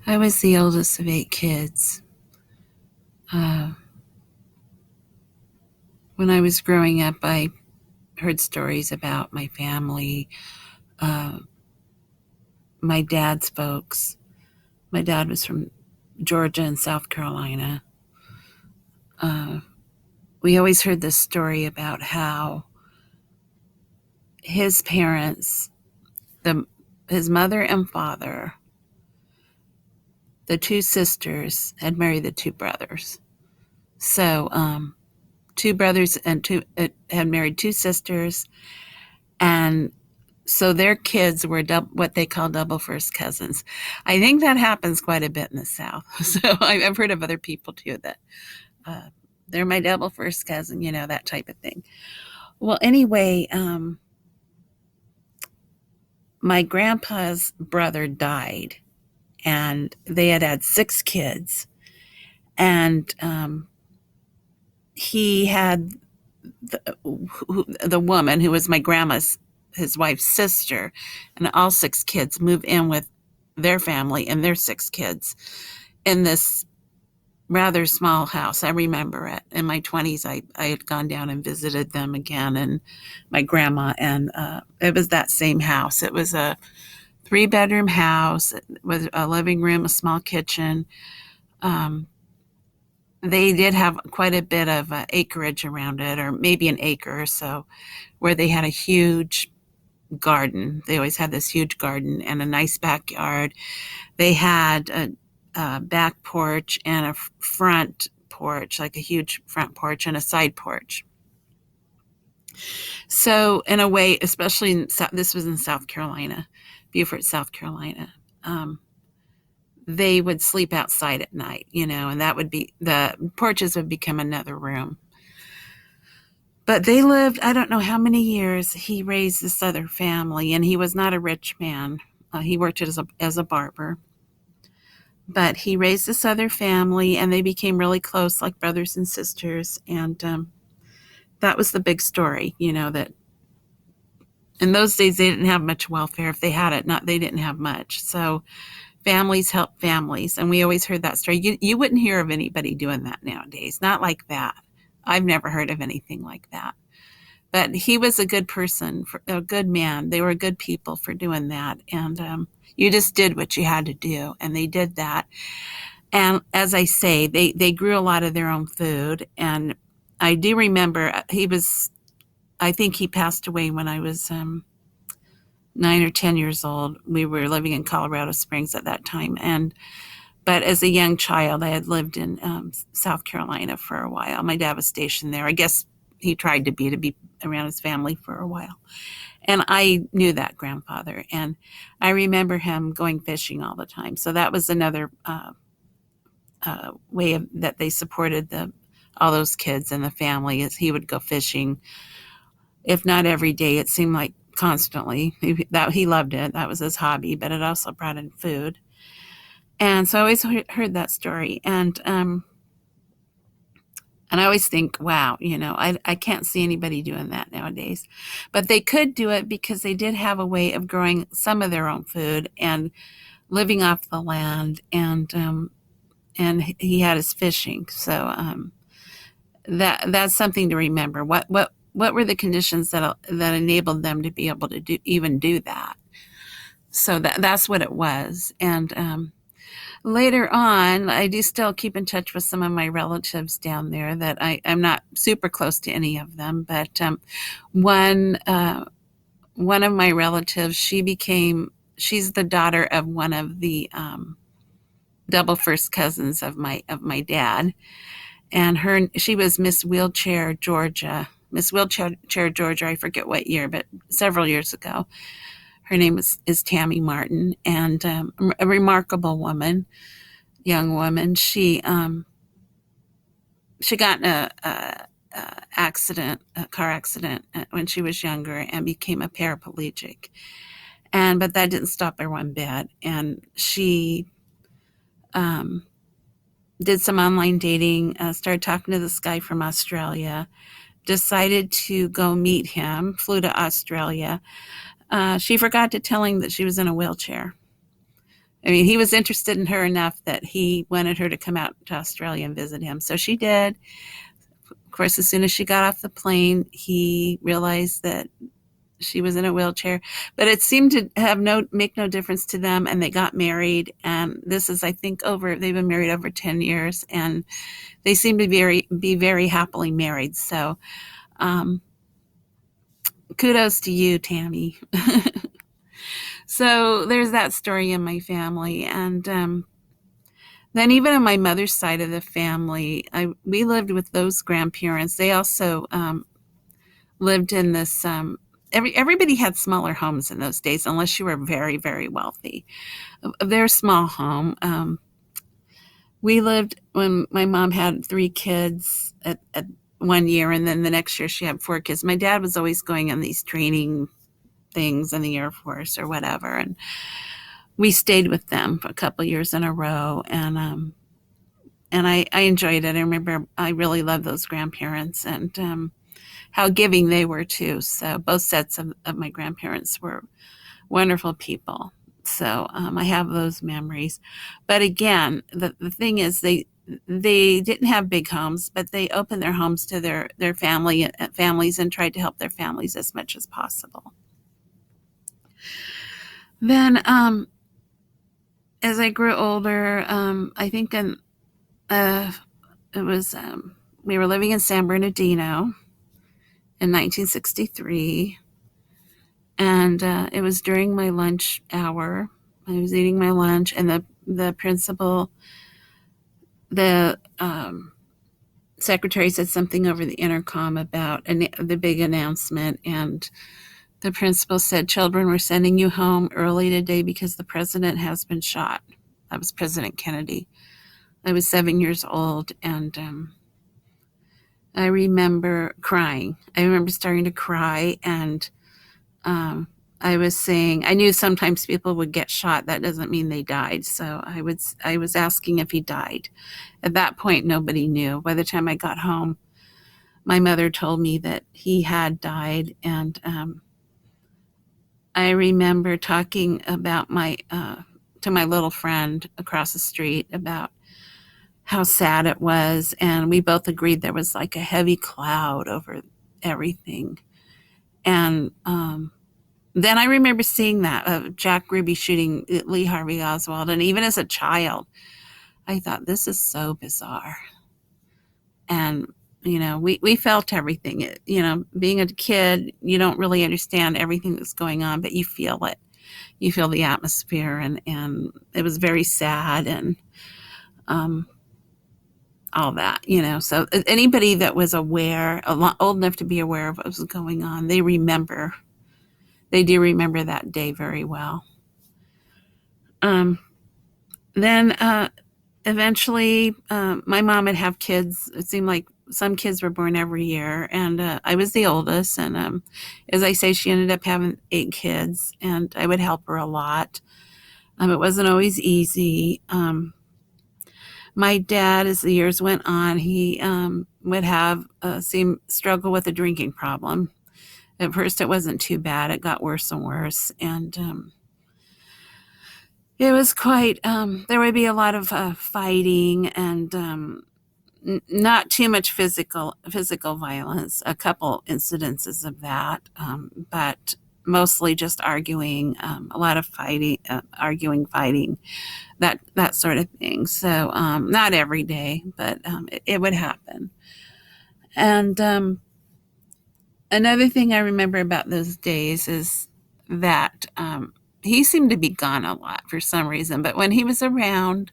I was the oldest of 8 kids. Uh, when I was growing up, I heard stories about my family, uh, my dad's folks. My dad was from Georgia and South Carolina. Uh, we always heard this story about how his parents, his mother and father, the 2 sisters, had married the 2 brothers. So, 2 brothers and had married 2 sisters, and so their kids were what they call double first cousins. I think that happens quite a bit in the South. So I've heard of other people too that uh, they're my double first cousin, that type of thing. Well, anyway, my grandpa's brother died, and they had 6 kids, and he had the woman who was my grandma's, his wife's sister, and all 6 kids move in with their family and their 6 kids in this rather small house. I remember it. In my 20s, I had gone down and visited them again, and my grandma, and it was that same house. It was a 3-bedroom house with a living room, a small kitchen. They did have quite a bit of acreage around it, or maybe an acre or so, where they had a huge garden. They always had this huge garden and a nice backyard. They had a back porch and a front porch, like a huge front porch and a side porch. So in a way, especially this was in South Carolina, Beaufort, South Carolina, they would sleep outside at night, and that would be, the porches would become another room. But they lived, I don't know how many years. He raised this other family, and he was not a rich man. He worked as a barber. But he raised this other family, and they became really close, like brothers and sisters. And that was the big story, that in those days they didn't have much welfare. If they had it, they didn't have much. So families help families, and we always heard that story. You wouldn't hear of anybody doing that nowadays, not like that. I've never heard of anything like that. But he was a good person, a good man. They were good people for doing that. And you just did what you had to do, and they did that. And as I say, they grew a lot of their own food. And I do remember I think he passed away when I was 9 or 10 years old. We were living in Colorado Springs at that time. But as a young child, I had lived in South Carolina for a while. My dad was stationed there. I guess he tried to be around his family for a while. And I knew that grandfather. And I remember him going fishing all the time. So that was another way that they supported all those kids and the family, is he would go fishing. If not every day, it seemed like constantly. He loved it. That was his hobby, but it also brought in food. And so I always heard that story. And I always think, wow, I can't see anybody doing that nowadays. But they could do it because they did have a way of growing some of their own food and living off the land. And he had his fishing. So that's something to remember. What were the conditions that enabled them to be able to do that? So that's what it was. And later on, I do still keep in touch with some of my relatives down there that I'm not super close to any of them, but one of my relatives, she's the daughter of one of the double first cousins of my dad, and she was Miss Wheelchair Georgia. Miss Wheelchair Georgia, I forget what year, but several years ago. Her name is Tammy Martin, and a remarkable woman, young woman. She got in a car accident when she was younger, and became a paraplegic. But that didn't stop her one bit. And she did some online dating, started talking to this guy from Australia, decided to go meet him, flew to Australia. She forgot to tell him that she was in a wheelchair. I mean, he was interested in her enough that he wanted her to come out to Australia and visit him. So she did. Of course, as soon as she got off the plane, he realized that she was in a wheelchair, but it seemed to have make no difference to them, and they got married. And this is, I think, they've been married over 10 years, and they seem to be very happily married. So um, kudos to you, Tammy. So there's that story in my family. And then even on my mother's side of the family, we lived with those grandparents. They also lived in this everybody had smaller homes in those days, unless you were very, very wealthy. Their small home. We lived, when my mom had 3 kids at 1 year, and then the next year she had 4 kids. My dad was always going on these training things in the Air Force or whatever, and we stayed with them for a couple of years in a row, and I enjoyed it. I remember I really loved those grandparents, and how giving they were too. So both sets of my grandparents were wonderful people. So I have those memories. But again, the thing is, they didn't have big homes, but they opened their homes to their families, and tried to help their families as much as possible. Then as I grew older, I think it was we were living in San Bernardino in 1963, and it was during my lunch hour. I was eating my lunch, and the principal, the secretary said something over the intercom about the big announcement, and the principal said, "Children, we're sending you home early today because the president has been shot." That was President Kennedy. I was 7 years old, and I remember crying. I remember starting to cry, and I was saying, I knew sometimes people would get shot. That doesn't mean they died. So I was asking if he died. At that point, nobody knew. By the time I got home, my mother told me that he had died, and I remember talking about to my little friend across the street about how sad it was, and we both agreed there was like a heavy cloud over everything. And then I remember seeing that of Jack Ruby shooting Lee Harvey Oswald, and even as a child, I thought, this is so bizarre. And we felt everything. Being a kid, you don't really understand everything that's going on, but you feel it. You feel the atmosphere, and it was very sad, and all that. So anybody that was aware, old enough to be aware of what was going on, they do remember that day very well. Then eventually, my mom would have kids. It seemed like some kids were born every year, and I was the oldest. And as I say, she ended up having 8 kids, and I would help her a lot. It wasn't always easy. My dad, as the years went on, he would have struggle with a drinking problem. At first, it wasn't too bad. It got worse and worse, and it was quite. There would be a lot of fighting, and not too much physical violence. A couple incidences of that, but mostly just arguing. A lot of fighting, fighting, that sort of thing. So not every day, but it would happen. And another thing I remember about those days is that he seemed to be gone a lot for some reason, but when he was around,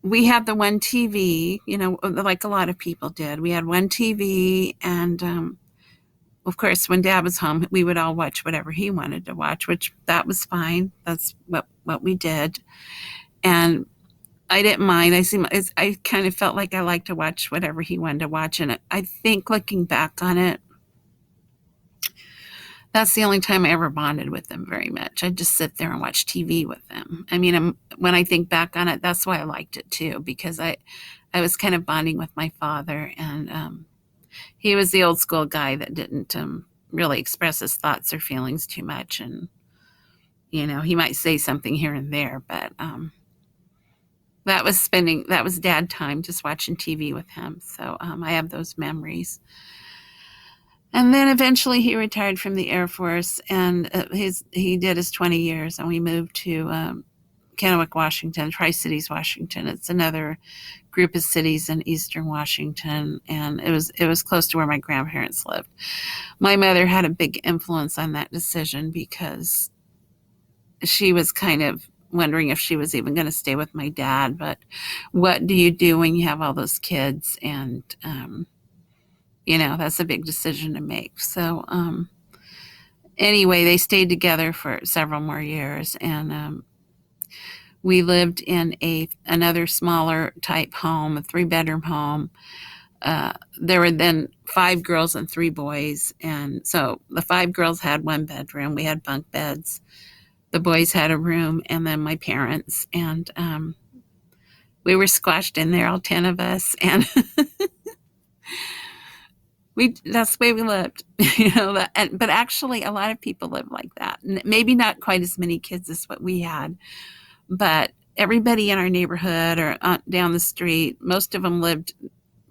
we had the one TV, like a lot of people did. We had one TV, and of course, when Dad was home, we would all watch whatever he wanted to watch, which that was fine. That's what we did. And I didn't mind. I kind of felt like I liked to watch whatever he wanted to watch. And I think, looking back on it, that's the only time I ever bonded with him very much. I'd just sit there and watch TV with him. I mean, when I think back on it, that's why I liked it too, because I was kind of bonding with my father, and he was the old school guy that didn't really express his thoughts or feelings too much. And He might say something here and there, but that was dad time, just watching TV with him. So I have those memories. And then eventually he retired from the Air Force, and he did his 20 years, and we moved to Kennewick, Washington, Tri-Cities, Washington. It's another group of cities in eastern Washington, and it was close to where my grandparents lived. My mother had a big influence on that decision because she was kind of wondering if she was even going to stay with my dad. But what do you do when you have all those kids? And that's a big decision to make. So anyway, they stayed together for several more years, and we lived in another smaller type home, a 3-bedroom home. There were then 5 girls and 3 boys, and so the 5 girls had 1 bedroom. We had bunk beds. The boys had a room, and then my parents, and we were squashed in there, all 10 of us, and that's the way we lived. But actually a lot of people live like that. Maybe not quite as many kids as what we had, but everybody in our neighborhood or down the street, most of them lived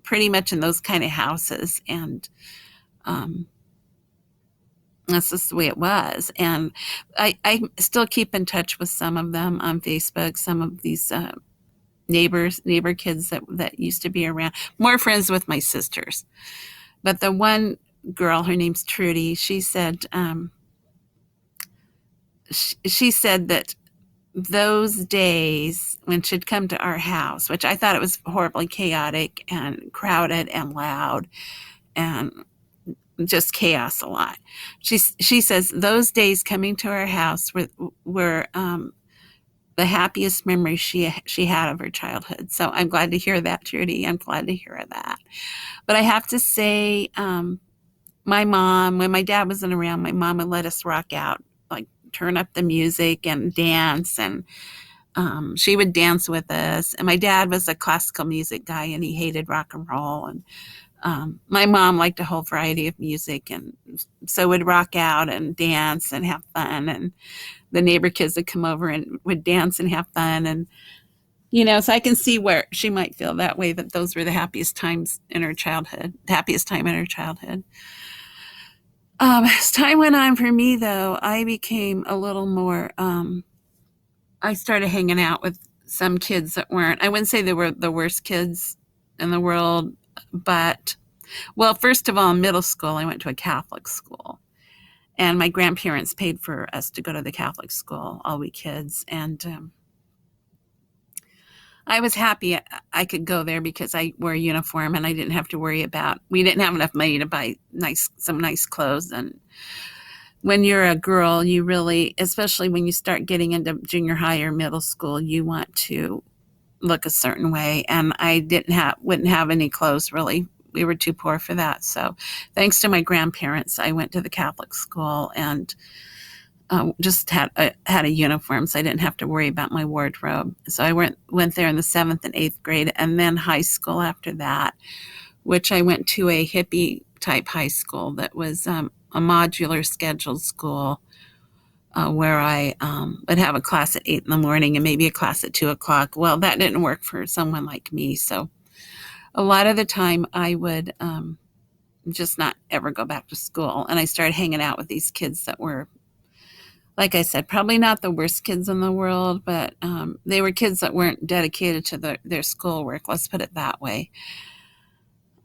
pretty much in those kind of houses, and that's just the way it was. And I still keep in touch with some of them on Facebook, some of these neighbor kids that used to be around. More friends with my sisters. But the one girl, her name's Trudy, she said that those days when she'd come to our house, which I thought it was horribly chaotic and crowded and loud and just chaos a lot. She says those days coming to our house were the happiest memories she had of her childhood. So I'm glad to hear that, Trudy. I'm glad to hear that. But I have to say, my mom, when my dad wasn't around, my mom would let us rock out, like turn up the music and dance, and she would dance with us. And my dad was a classical music guy, and he hated rock and roll. And my mom liked a whole variety of music, and so would rock out and dance and have fun. And the neighbor kids would come over and would dance and have fun. And so I can see where she might feel that way, that those were the happiest times in her childhood, happiest time in her childhood. As time went on for me, though, I became a little more, I started hanging out with some kids that weren't, I wouldn't say they were the worst kids in the world, but, well, first of all, in middle school, I went to a Catholic school. And my grandparents paid for us to go to the Catholic school, all we kids. And I was happy I could go there because I wore a uniform and I didn't have to worry about, we didn't have enough money to buy some nice clothes. And when you're a girl, you really, especially when you start getting into junior high or middle school, you want to look a certain way. And I wouldn't have any clothes really. We were too poor for that. So thanks to my grandparents, I went to the Catholic school and just had a uniform, so I didn't have to worry about my wardrobe. So I went there in the 7th and 8th grade, and then high school after that, which I went to a hippie type high school that was a modular scheduled school where I would have a class at 8 in the morning and maybe a class at 2 o'clock. Well, that didn't work for someone like me. So a lot of the time I would just not ever go back to school. And I started hanging out with these kids that were, like I said, probably not the worst kids in the world, but they were kids that weren't dedicated to their schoolwork. Let's put it that way.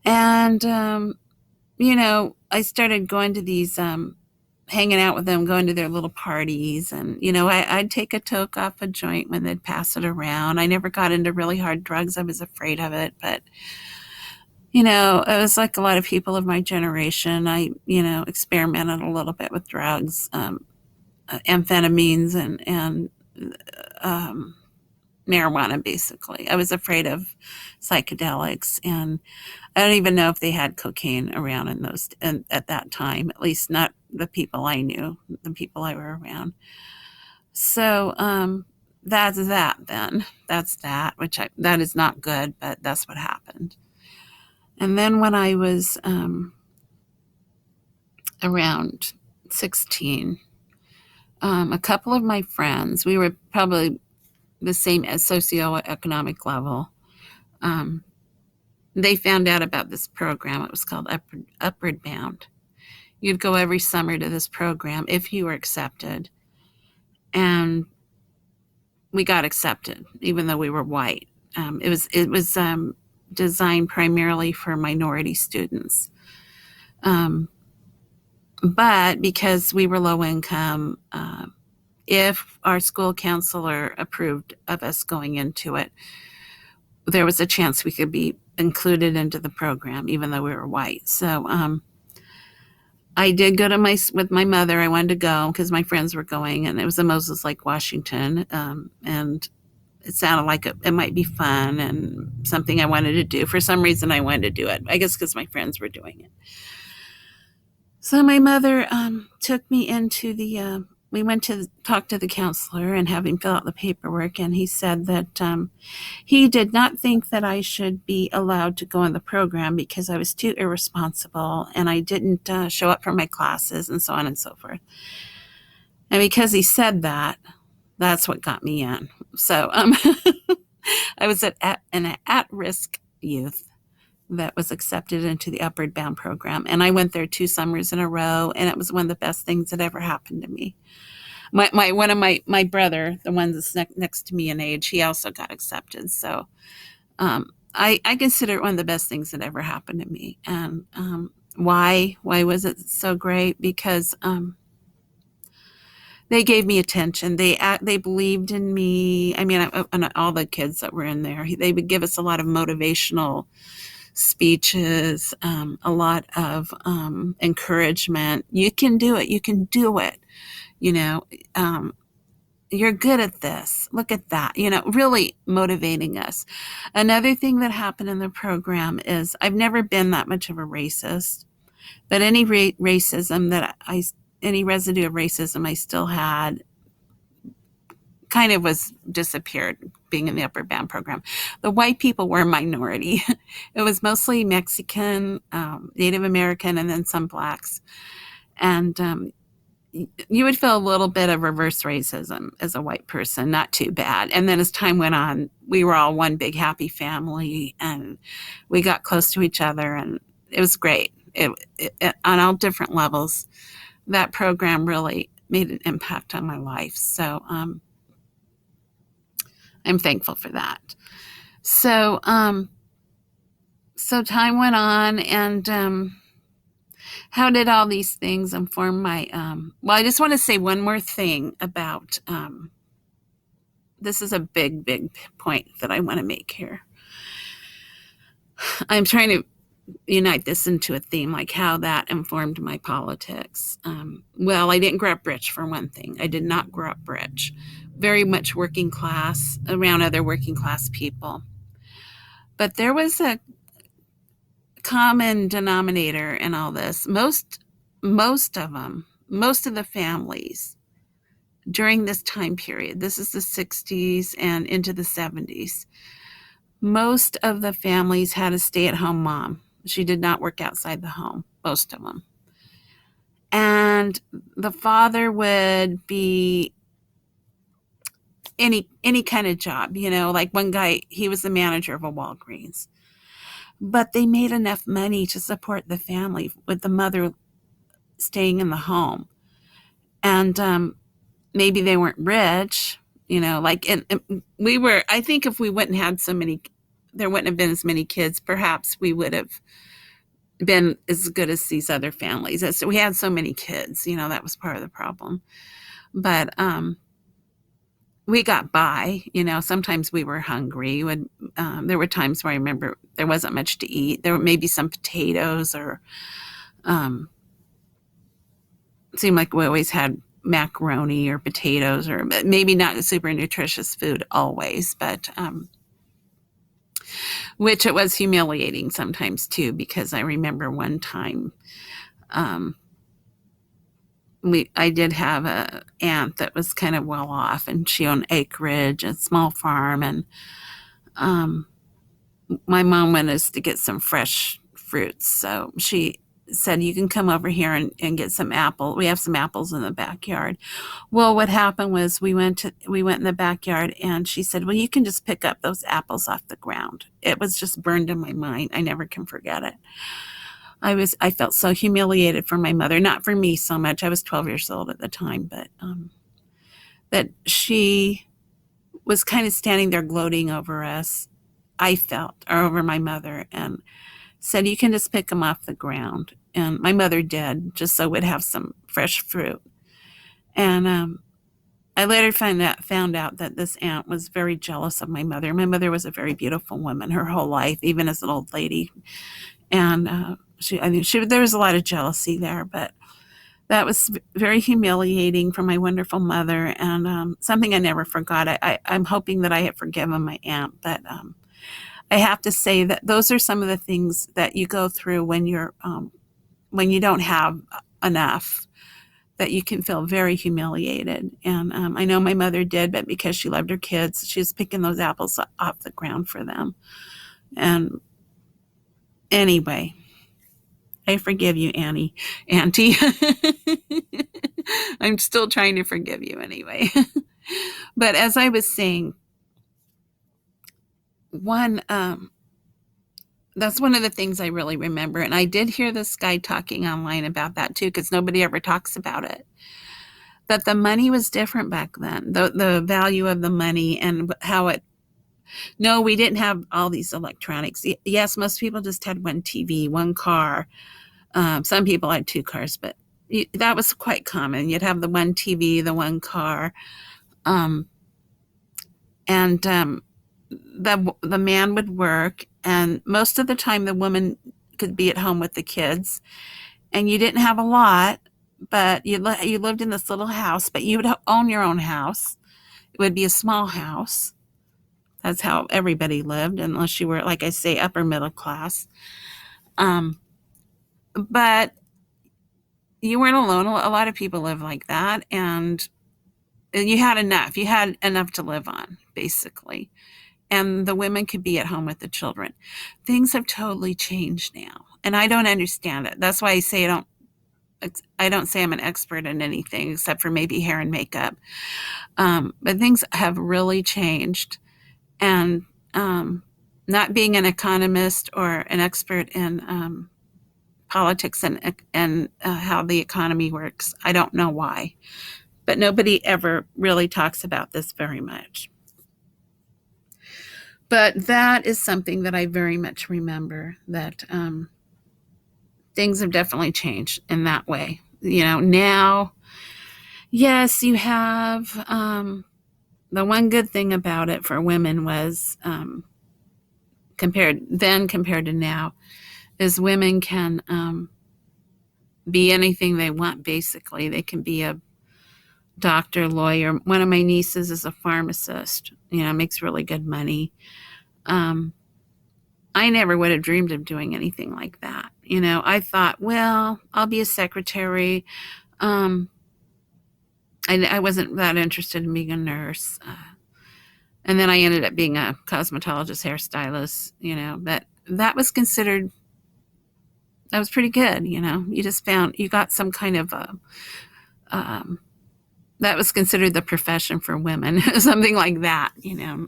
And, I started going to these, hanging out with them, going to their little parties. And, I'd take a toke off a joint when they'd pass it around. I never got into really hard drugs. I was afraid of it. But, it was like a lot of people of my generation. I, experimented a little bit with drugs. Amphetamines and marijuana, basically. I was afraid of psychedelics, and I don't even know if they had cocaine around at that time, at least not the people I knew, the people I were around. So that's that then. That's that, that is not good, but that's what happened. And then when I was around 16, A couple of my friends, we were probably the same as socioeconomic level. Um, they found out about this program. It was called Upward Bound. You'd go every summer to this program if you were accepted. And we got accepted, even though we were white. It was designed primarily for minority students. Um, but because we were low income, if our school counselor approved of us going into it, there was a chance we could be included into the program, even though we were white. So I did go to with my mother. I wanted to go because my friends were going, and it was in Moses Lake, Washington, and it sounded like it might be fun and something I wanted to do. For some reason, I wanted to do it. I guess because my friends were doing it. So my mother took me into we went to talk to the counselor and have him fill out the paperwork, and he said that he did not think that I should be allowed to go in the program because I was too irresponsible and I didn't show up for my classes and so on and so forth. And because he said that, that's what got me in. So I was an at-risk youth that was accepted into the Upward Bound program. And I went there 2 summers in a row, and it was one of the best things that ever happened to me. My brother, the one that's next to me in age, he also got accepted. So I consider it one of the best things that ever happened to me. And why was it so great? Because they gave me attention. They believed in me. I mean, and all the kids that were in there, they would give us a lot of motivational speeches, a lot of encouragement. You can do it. You can do it. You know, you're good at this. Look at that. You know, really motivating us. Another thing that happened in the program is I've never been that much of a racist, but any racism any residue of racism I still had kind of was disappeared being in the Upward Bound program. The white people were a minority. It was mostly Mexican, Native American, and then some blacks. And you would feel a little bit of reverse racism as a white person, not too bad. And then as time went on, we were all one big happy family, and we got close to each other, and it was great. On all different levels, that program really made an impact on my life. So I'm thankful for that. So so time went on, and how did all these things inform my well, I just want to say one more thing about this is a big point that I want to make here. I'm trying to unite this into a theme, like how that informed my politics. Well, I didn't grow up rich, for one thing. I did not grow up rich. Very much working class, around other working class people. But there was a common denominator in all this. Most of the families during this time period, this is the 60s and into the 70s, most of the families had a stay-at-home mom. She did not work outside the home, most of them. And the father would be any kind of job, you know, like one guy, he was the manager of a Walgreens. But they made enough money to support the family with the mother staying in the home. And maybe they weren't rich, you know, like, and we were, I think if we wouldn't have there wouldn't have been as many kids, perhaps we would have been as good as these other families. So we had so many kids, you know, that was part of the problem. But we got by, you know. Sometimes we were hungry. There were times where I remember there wasn't much to eat. There were maybe some potatoes, or it seemed like we always had macaroni or potatoes, or maybe not super nutritious food always, but which it was humiliating sometimes too, because I remember one time I did have an aunt that was kind of well off, and she owned acreage, a small farm, and my mom wanted us to get some fresh fruits. So she said, you can come over here and get some apple. We have some apples in the backyard. Well, what happened was we went in the backyard, and she said, well, you can just pick up those apples off the ground. It was just burned in my mind. I never can forget it. I felt so humiliated for my mother, not for me so much. I was 12 years old at the time, but that she was kind of standing there gloating over us, I felt, or over my mother, and said, you can just pick them off the ground. And my mother did, just so we'd have some fresh fruit. And I later found out that this aunt was very jealous of my mother. My mother was a very beautiful woman her whole life, even as an old lady. And there was a lot of jealousy there, but that was very humiliating for my wonderful mother, and something I never forgot. I'm hoping that I have forgiven my aunt, but I have to say that those are some of the things that you go through when you don't have enough, that you can feel very humiliated. And I know my mother did, but because she loved her kids, she was picking those apples off the ground for them. And anyway, I forgive you, Auntie. I'm still trying to forgive you anyway. But as I was saying, that's one of the things I really remember. And I did hear this guy talking online about that too, because nobody ever talks about it. That the money was different back then, the value of the money and no, we didn't have all these electronics. Yes, most people just had one TV, one car. Some people had two cars, but that was quite common. You'd have the one TV, the one car. And the man would work, and most of the time the woman could be at home with the kids. And you didn't have a lot, but you lived in this little house, but you would own your own house. It would be a small house. That's how everybody lived, unless you were, like I say, upper middle class. But you weren't alone. A lot of people live like that, and you had enough. You had enough to live on, basically. And the women could be at home with the children. Things have totally changed now, and I don't understand it. That's why I say I don't say I'm an expert in anything except for maybe hair and makeup. But things have really changed, and not being an economist or an expert in politics and how the economy works, I don't know why, but nobody ever really talks about this very much. But that is something that I very much remember, that things have definitely changed in that way. Now, yes, you have the one good thing about it for women was compared to now, is women can be anything they want, basically. They can be a doctor, lawyer. One of my nieces is a pharmacist, makes really good money. I never would have dreamed of doing anything like that. I thought, well, I'll be a secretary. I wasn't that interested in being a nurse. And then I ended up being a cosmetologist, hairstylist, that was considered, that was pretty good. You just you got some kind of that was considered the profession for women, something like that,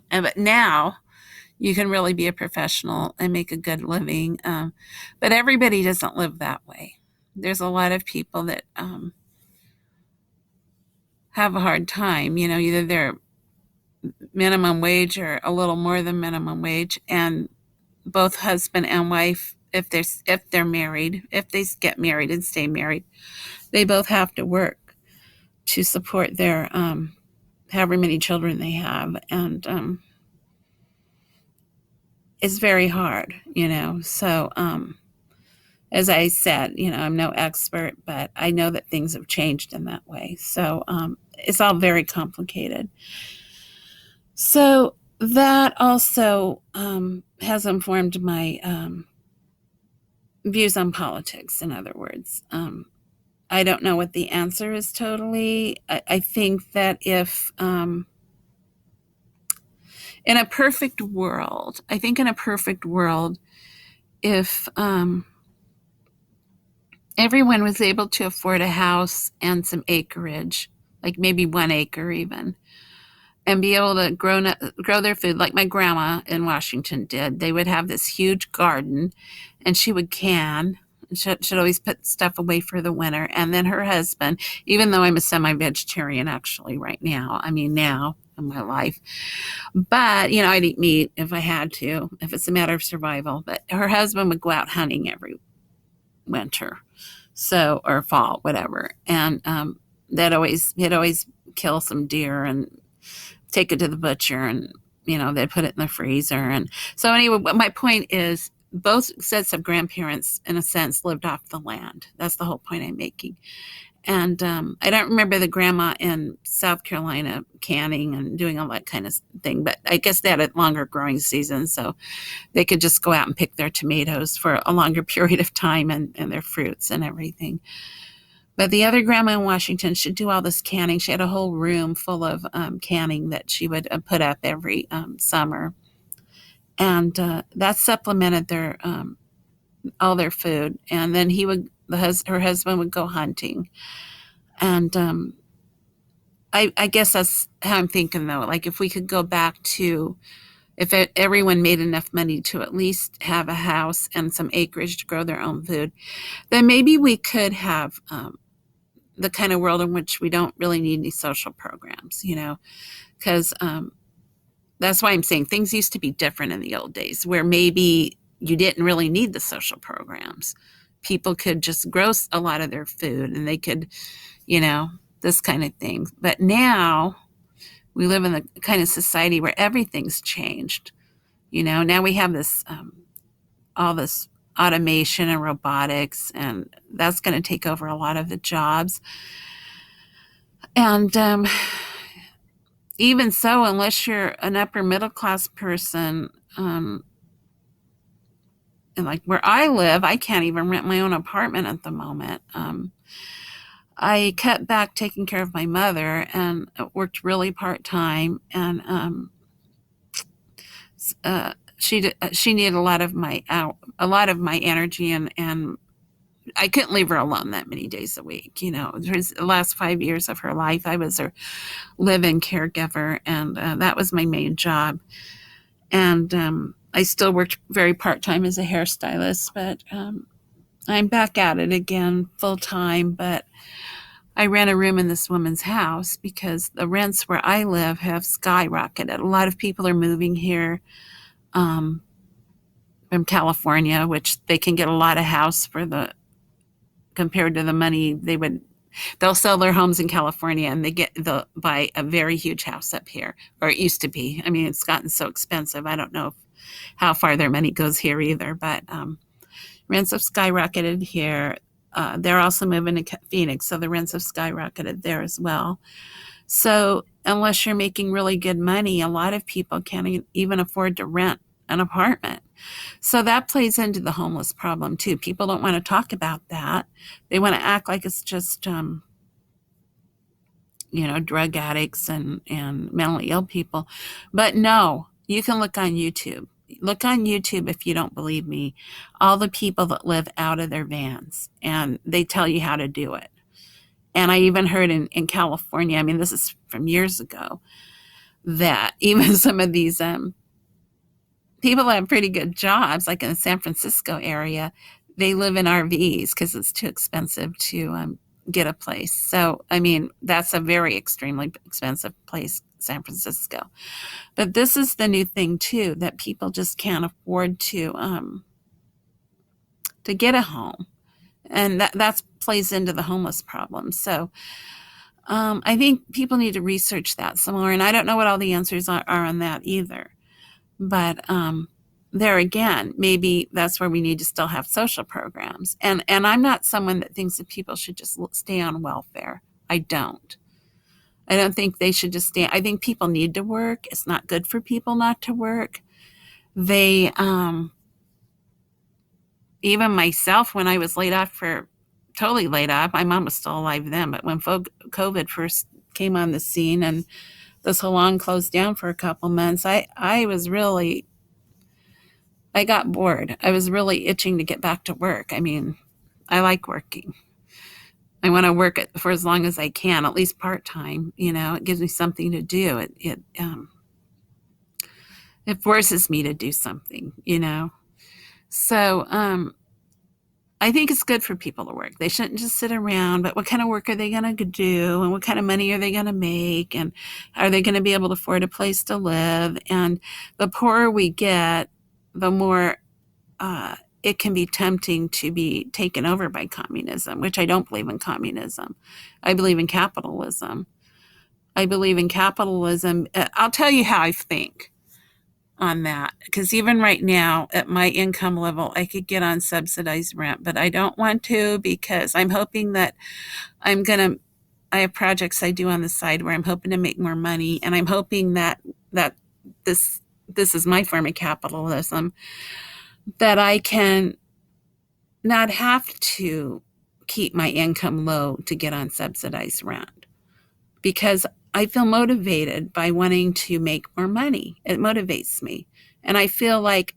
But now you can really be a professional and make a good living. But everybody doesn't live that way. There's a lot of people that have a hard time, either they're minimum wage or a little more than minimum wage, and both husband and wife, if they're married, if they get married and stay married, they both have to work to support their however many children they have, and it's very hard, So as I said, I'm no expert, but I know that things have changed in that way. So it's all very complicated. So that also has informed my views on politics, in other words. I don't know what the answer is totally. I think that if in a perfect world, if everyone was able to afford a house and some acreage, like maybe 1 acre even, and be able to grow their food like my grandma in Washington did. They would have this huge garden, and she would can. She'd always put stuff away for the winter. And then her husband, even though I'm a semi-vegetarian actually right now, I mean now in my life, but I'd eat meat if I had to, if it's a matter of survival. But her husband would go out hunting every winter, so or fall, whatever, and he'd always kill some deer and take it to the butcher, and they'd put it in the freezer. And so anyway, my point is both sets of grandparents in a sense lived off the land. That's the whole point I'm making. And I don't remember the grandma in South Carolina canning and doing all that kind of thing, but I guess they had a longer growing season, so they could just go out and pick their tomatoes for a longer period of time, and their fruits and everything. But the other grandma in Washington should do all this canning. She had a whole room full of canning that she would put up every summer, and that supplemented their all their food. And then her husband would go hunting, and I guess that's how I'm thinking though. Like if we could go back to if everyone made enough money to at least have a house and some acreage to grow their own food, then maybe we could have the kind of world in which we don't really need any social programs, because that's why I'm saying things used to be different in the old days, where maybe you didn't really need the social programs. People could just grow a lot of their food, and they could, this kind of thing. But now we live in the kind of society where everything's changed. Now we have this, all this automation and robotics, and that's going to take over a lot of the jobs. And even so, unless you're an upper middle class person, and like where I live, I can't even rent my own apartment at the moment. I cut back taking care of my mother and worked really part-time, and she needed a lot of my energy, and I couldn't leave her alone that many days a week. The last 5 years of her life, I was her live-in caregiver, and that was my main job. And I still worked very part-time as a hairstylist, but I'm back at it again full-time. But I rent a room in this woman's house because the rents where I live have skyrocketed. A lot of people are moving here from California, which they can get a lot of house compared to the money they'll sell their homes in California, and they'll buy a very huge house up here, or it used to be. I mean, it's gotten so expensive. I don't know how far their money goes here either, but rents have skyrocketed here. They're also moving to Phoenix, so the rents have skyrocketed there as well. So unless you're making really good money, a lot of people can't even afford to rent an apartment. So that plays into the homeless problem too. People don't want to talk about that. They want to act like it's just, drug addicts and mentally ill people. But no, you can look on YouTube. Look on YouTube if you don't believe me. All the people that live out of their vans, and they tell you how to do it. And I even heard in California, I mean, this is from years ago, that even some of these people that have pretty good jobs, like in the San Francisco area, they live in RVs because it's too expensive to get a place. So, I mean, that's a very extremely expensive place, San Francisco. But this is the new thing too, that people just can't afford to get a home, and that plays into the homeless problem. So, I think people need to research that some more, and I don't know what all the answers are on that either. But there again, maybe that's where we need to still have social programs. And I'm not someone that thinks that people should just stay on welfare. I don't think they should just stay. I think people need to work. It's not good for people not to work. They, even myself, when I was totally laid off, my mom was still alive then, but when COVID first came on the scene and the salon closed down for a couple months, I got bored. I was really itching to get back to work. I mean, I like working. I want to work it for as long as I can, at least part-time. It gives me something to do. It forces me to do something. So, I think it's good for people to work. They shouldn't just sit around, but what kind of work are they going to do? And what kind of money are they going to make? And are they going to be able to afford a place to live? And the poorer we get, the more it can be tempting to be taken over by communism, which I don't believe in communism. I believe in capitalism. I believe in capitalism. I'll tell you how I think on that, because even right now at my income level, I could get on subsidized rent, but I don't want to, because I'm hoping that I have projects I do on the side where I'm hoping to make more money, and I'm hoping that this is my form of capitalism, that I can not have to keep my income low to get on subsidized rent, because I feel motivated by wanting to make more money. It motivates me. And I feel like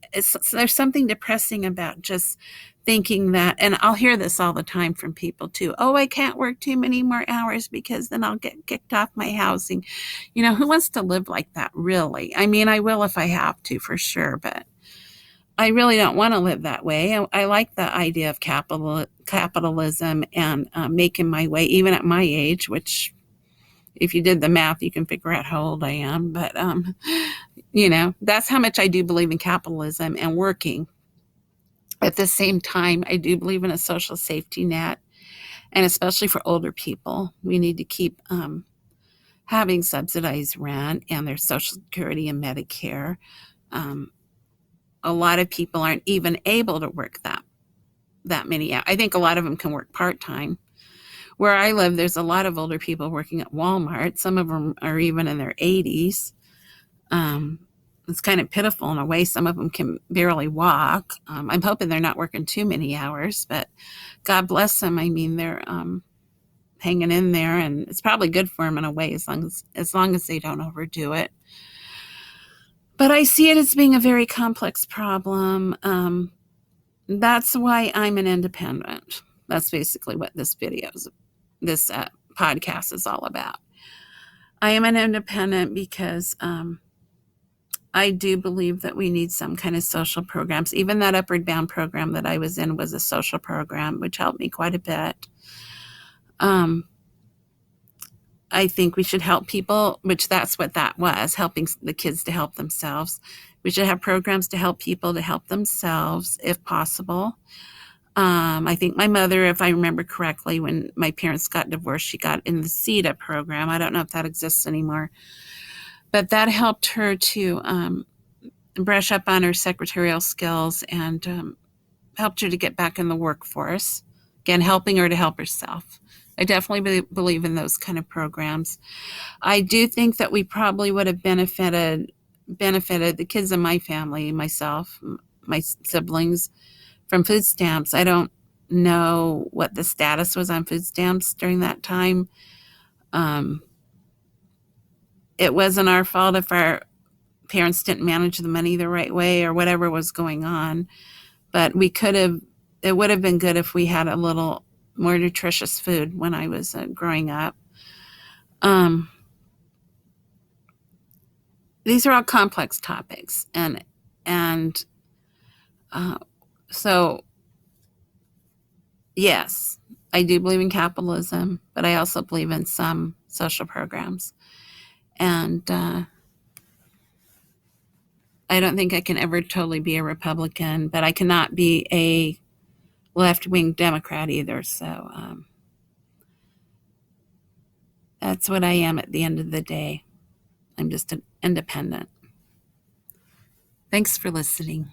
there's something depressing about just thinking that, and I'll hear this all the time from people too. Oh, I can't work too many more hours because then I'll get kicked off my housing. Who wants to live like that, really? I mean, I will if I have to, for sure, but I really don't want to live that way. I like the idea of capitalism and making my way, even at my age, which, if you did the math, you can figure out how old I am. But, that's how much I do believe in capitalism and working. At the same time, I do believe in a social safety net, and especially for older people, we need to keep having subsidized rent and their Social Security and Medicare. A lot of people aren't even able to work that many hours. I think a lot of them can work part-time. Where I live, there's a lot of older people working at Walmart. Some of them are even in their 80s. It's kind of pitiful in a way. Some of them can barely walk. I'm hoping they're not working too many hours, but God bless them. I mean, they're hanging in there, and it's probably good for them in a way, as long as they don't overdo it. But I see it as being a very complex problem. That's why I'm an independent. That's basically what this podcast is all about. I am an independent because I do believe that we need some kind of social programs. Even that Upward Bound program that I was in was a social program, which helped me quite a bit. I think we should help people, which that's what that was, helping the kids to help themselves. We should have programs to help people to help themselves, if possible. I think my mother, if I remember correctly, when my parents got divorced, she got in the CETA program. I don't know if that exists anymore, but that helped her to brush up on her secretarial skills and helped her to get back in the workforce. Again, helping her to help herself. I definitely believe in those kind of programs. I do think that we probably would have benefited the kids in my family, myself, my siblings, from food stamps. I don't know what the status was on food stamps during that time. It wasn't our fault if our parents didn't manage the money the right way or whatever was going on, but it would have been good if we had a little more nutritious food when I was growing up. These are all complex topics, and so yes, I do believe in capitalism, but I also believe in some social programs. And I don't think I can ever totally be a Republican, but I cannot be a left-wing Democrat either. So that's what I am at the end of the day. I'm just an independent. Thanks for listening.